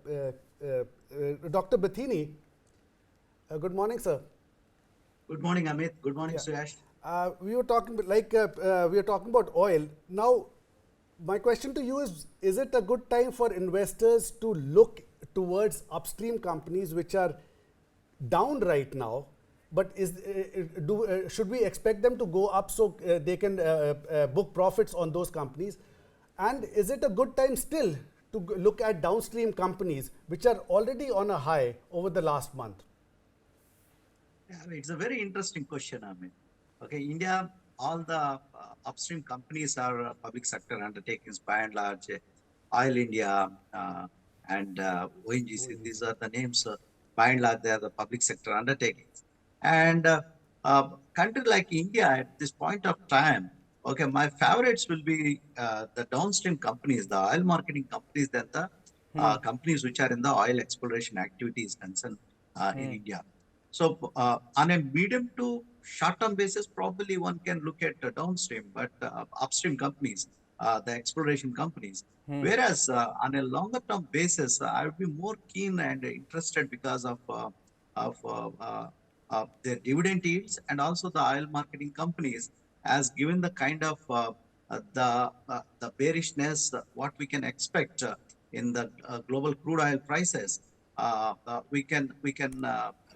Dr. Bathini. Good morning, sir. Good morning, Amit. Good morning, Yeah. Suyash. We were talking we are talking about oil. Now, my question to you is it a good time for investors to look towards upstream companies which are down right now, but should we expect them to go up so they can book profits on those companies? And is it a good time still to look at downstream companies which are already on a high over the last month? Yeah, it's a very interesting question, Amit. Okay, India, all the upstream companies are public sector undertakings by and large. Oil India and ONGC, these are the names. By and large, they are the public sector undertakings. And country like India at this point of time, okay, my favorites will be the downstream companies, the oil marketing companies, than the companies which are in the oil exploration activities concerned in India. So on a medium to short-term basis, probably one can look at downstream, but upstream companies, the exploration companies. Whereas on a longer-term basis, I would be more keen and interested because of their dividend yields and also the oil marketing companies, as given the kind of the bearishness what we can expect in the global crude oil prices. We can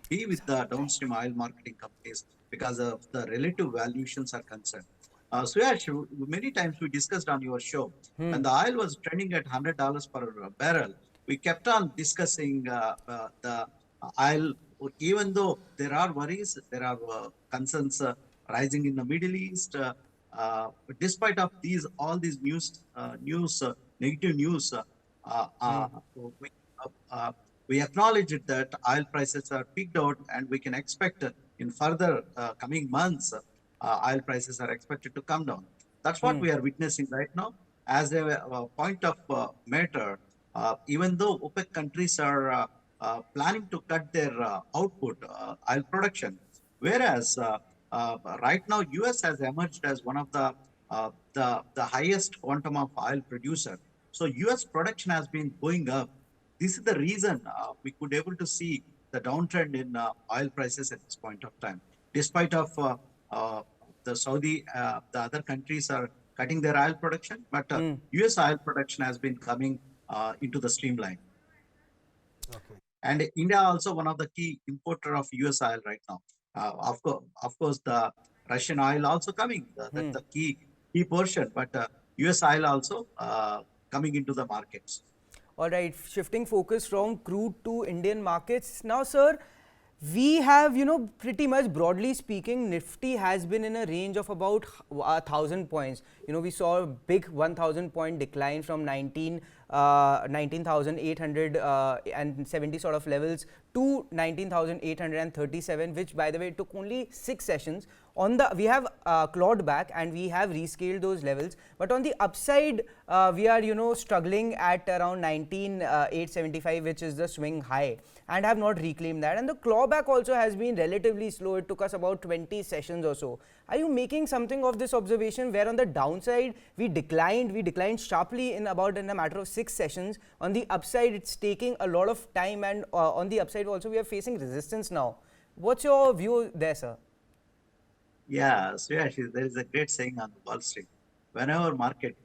be with the downstream oil marketing companies because of the relative valuations are concerned. Suyash, many times we discussed on your show when the oil was trending at $100 per barrel. We kept on discussing the oil, even though there are worries, there are concerns rising in the Middle East. Despite of these all these negative news, uh, uh, we, uh, uh, we acknowledge that oil prices are peaked out, and we can expect in further coming months, oil prices are expected to come down. That's what we are witnessing right now. As a point of matter, even though OPEC countries are planning to cut their output, oil production, whereas right now US has emerged as one of the highest quantum of oil producer. So US production has been going up. This is the reason we could able to see the downtrend in oil prices at this point of time. Despite of uh, the Saudi, the other countries are cutting their oil production, but US oil production has been coming into the streamline. Okay. And India also one of the key importer of US oil right now. Of course, the Russian oil also coming. That's the key portion, but US oil also coming into the markets. All right, shifting focus from crude to Indian markets. Now, sir, we have, pretty much broadly speaking, Nifty has been in a range of about 1,000 points. We saw a big 1,000 point decline from 19,870 sort of levels to 19,837, which, by the way, took only 6 sessions. We have clawed back and we have rescaled those levels, but on the upside we are struggling at around 19,875, which is the swing high, and have not reclaimed that. And the clawback also has been relatively slow. It took us about 20 sessions or so. Are you making something of this observation, where on the downside we declined sharply in a matter of 6 sessions? On the upside it's taking a lot of time, and on the upside also we are facing resistance now. What's your view there, sir? Yeah, so yeah, there is a great saying on Wall Street. Whenever market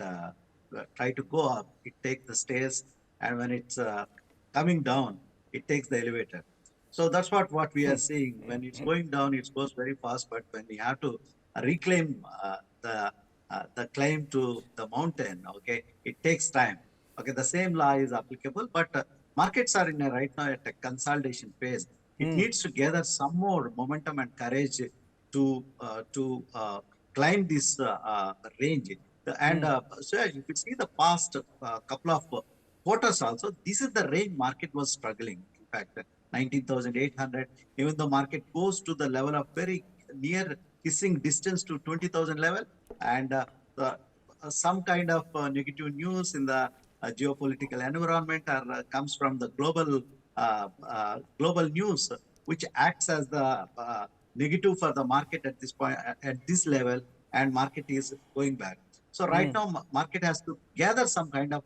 try to go up, it takes the stairs, and when it's coming down, it takes the elevator. So that's what we are seeing. When it's going down, it goes very fast. But when we have to reclaim the claim to the mountain, okay, it takes time. Okay, the same law is applicable, but markets are in a right now at a consolidation phase. It needs to gather some more momentum and courage to climb this range. And so if you see the past couple of quarters also, this is the range market was struggling. In fact, 19,800, even the market goes to the level of very near kissing distance to 20,000 level, and some kind of negative news in the geopolitical environment comes from the global news, which acts as the negative for the market at this point, at this level, and market is going back. So right now market has to gather some kind of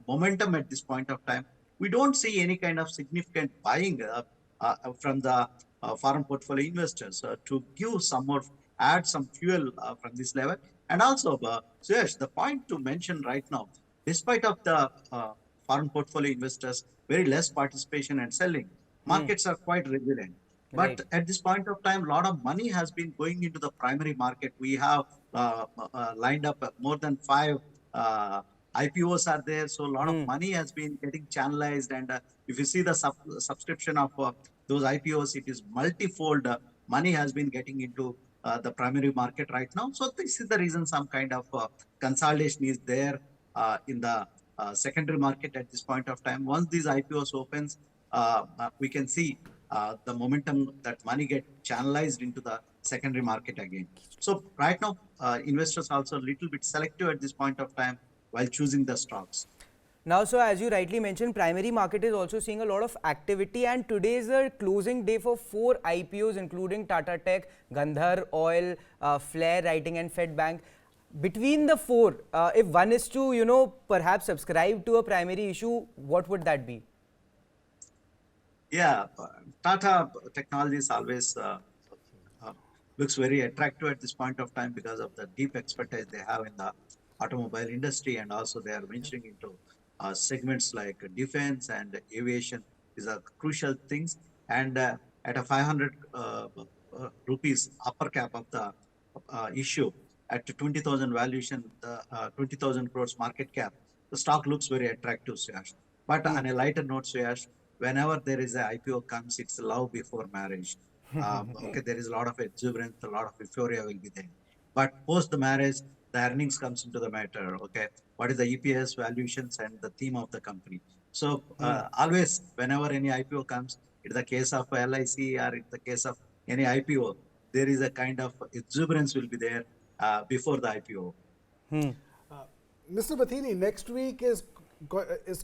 momentum at this point of time. we don't see any kind of significant buying from the foreign portfolio investors to give some more, add some fuel from this level. And also, Suyash, the point to mention right now, despite of the foreign portfolio investors, very less participation and selling, markets are quite resilient. But Right. at this point of time, a lot of money has been going into the primary market. We have lined up more than 5 IPOs are there. So a lot of money has been getting channelized. And if you see the subscription of those IPOs, it is multifold. Money has been getting into the primary market right now. So this is the reason some kind of consolidation is there in the secondary market at this point of time. Once these IPOs opens, we can see the momentum that money get channelized into the secondary market again. So right now, investors also a little bit selective at this point of time while choosing the stocks. Now, so as you rightly mentioned, primary market is also seeing a lot of activity, and today is the closing day for 4 IPOs, including Tata Tech, Gandhar Oil, Flair Writing, and Fed Bank. Between the 4, if one is to, perhaps subscribe to a primary issue, what would that be? Yeah, Tata Technologies always looks very attractive at this point of time because of the deep expertise they have in the automobile industry, and also they are venturing into segments like defense and aviation is a crucial things. And at a 500 rupees upper cap of the issue at 20,000 valuation, the 20,000 crores market cap, the stock looks very attractive, Suyash. But on a lighter note, Suyash, whenever there is a IPO comes, it's love before marriage. Okay, there is a lot of exuberance, a lot of euphoria will be there. But post the marriage, the earnings comes into the matter. Okay, what is the EPS valuations and the theme of the company? So always, whenever any IPO comes, it's the case of LIC or it's the case of any IPO, there is a kind of exuberance will be there before the IPO. Mr. Bathini, next week is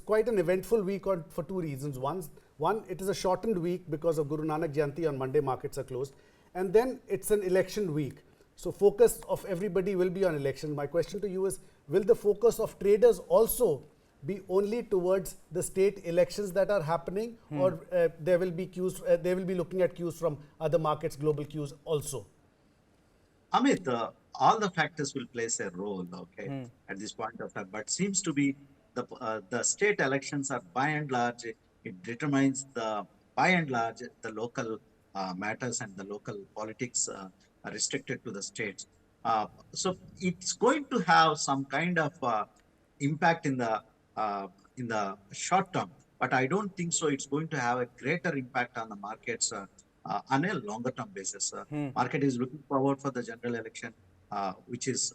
quite an eventful week for 2 reasons. One, it is a shortened week because of Guru Nanak Jayanti. On Monday, markets are closed. And then it's an election week. So focus of everybody will be on election. My question to you is, will the focus of traders also be only towards the state elections that are happening, or there will be cues, they will be looking at cues from other markets, global cues also? Amit, all the factors will play a role, okay, at this point of time. But seems to be the state elections are by and large, it determines by and large the local matters and the local politics are restricted to the states. So it's going to have some kind of impact in the short term, but I don't think so. It's going to have a greater impact on the markets on a longer term basis. Market is looking forward for the general election, which is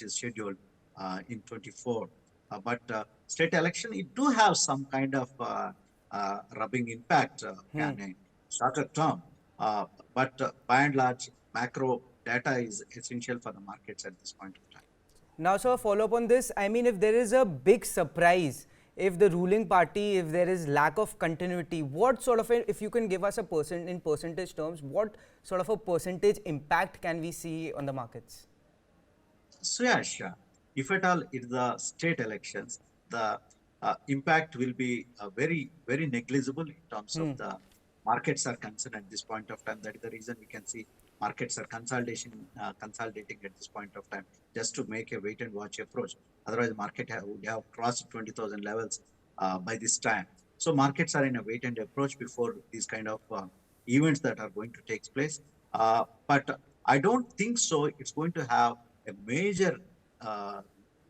scheduled in 24. But state election, it do have some kind of rubbing impact on a shorter term. But by and large, macro data is essential for the markets at this point of time. Now, so a follow up on this, I mean, if there is a big surprise, if the ruling party, if there is lack of continuity, what sort of, if you can give us a in percentage terms, what sort of a percentage impact can we see on the markets? Suyash, if at all it's the state elections, the impact will be very, very negligible in terms of the markets are concerned at this point of time. That is the reason we can see markets are consolidating at this point of time, just to make a wait and watch approach. Otherwise, market would have crossed 20,000 levels by this time. So markets are in a wait and approach before these kind of events that are going to take place. But I don't think so. It's going to have a major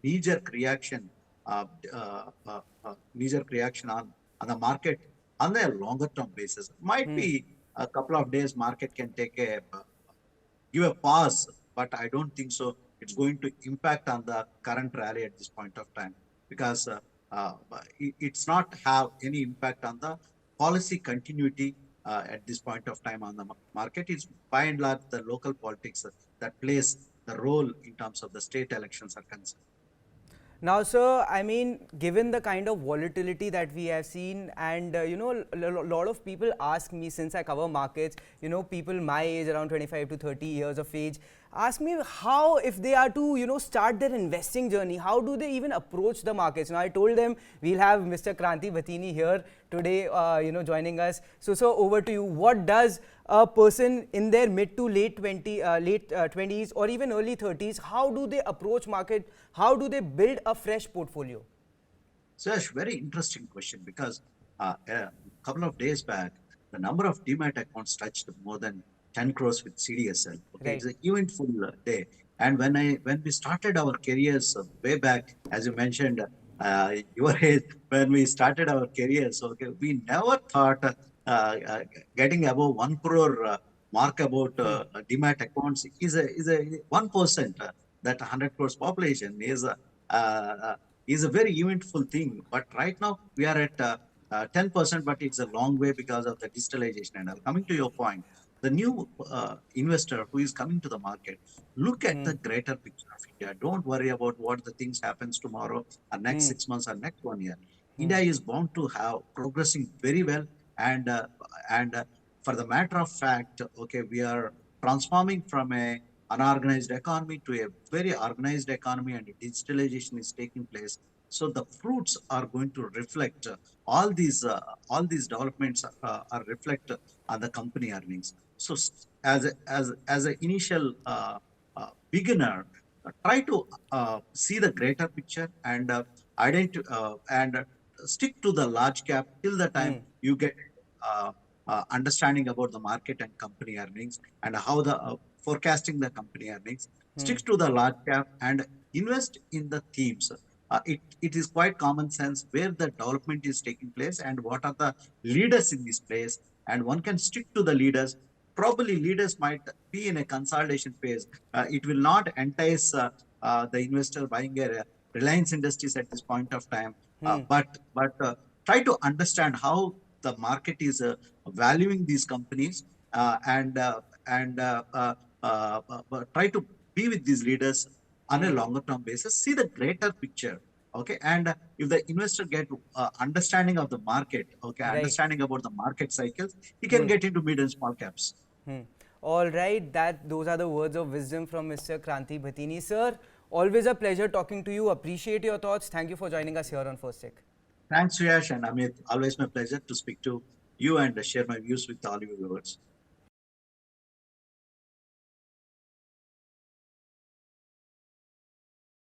knee-jerk reaction, knee-jerk reaction on the market on a longer term basis. Might be a couple of days market can take give a pause, but I don't think so. It's going to impact on the current rally at this point of time, because it's not have any impact on the policy continuity at this point of time on the market. It's by and large the local politics that plays the role in terms of the state elections are concerned. Now, sir, I mean, given the kind of volatility that we have seen, and a lot of people ask me, since I cover markets, people my age, around 25 to 30 years of age, ask me how, if they are to, start their investing journey, how do they even approach the markets? Now, I told them we'll have Mr. Kranthi Bathini here today, joining us. So over to you. What does a person in their mid to late 20s or even early 30s, how do they approach market? How do they build a fresh portfolio? Suyash, very interesting question, because a couple of days back, the number of demat accounts touched more than 10 crores with CDSL. Okay, Right. it's an eventful day. And when we started our careers way back, as you mentioned, your age, when we started our careers, okay, we never thought uh, getting above 1 crore mark about demat accounts is a 1%. That 100 crores population uh, is a very eventful thing. But right now we are at 10%, but it's a long way because of the digitalization. And coming to your point, the new investor who is coming to the market, look at the greater picture of India. Don't worry about what the things happens tomorrow or next 6 months or next 1 year. India is bound to have progressing very well, and for the matter of fact, okay, we are transforming from a unorganized economy to a very organized economy, and digitalization is taking place. So the fruits are going to reflect all these developments are reflect on the company earnings. So as an initial beginner, try to see the greater picture and stick to the large cap till the time you get uh, understanding about the market and company earnings, and how the forecasting the company earnings. Stick to the large cap and invest in the themes. It is quite common sense where the development is taking place and what are the leaders in this place, and one can stick to the leaders. Probably leaders might be in a consolidation phase. It will not entice the investor buying a Reliance Industries at this point of time. But try to understand how the market is valuing these companies, and try to be with these leaders on a longer term basis. See the greater picture. Okay, and if the investor get understanding of the market, okay, Right. understanding about the market cycles, he can get into mid and small caps. Hmm. All right, those are the words of wisdom from Mr. Kranthi Bathini. Sir, always a pleasure talking to you. Appreciate your thoughts. Thank you for joining us here on First Take. Thanks, Suyash and Amit. Always my pleasure to speak to you and share my views with all your viewers.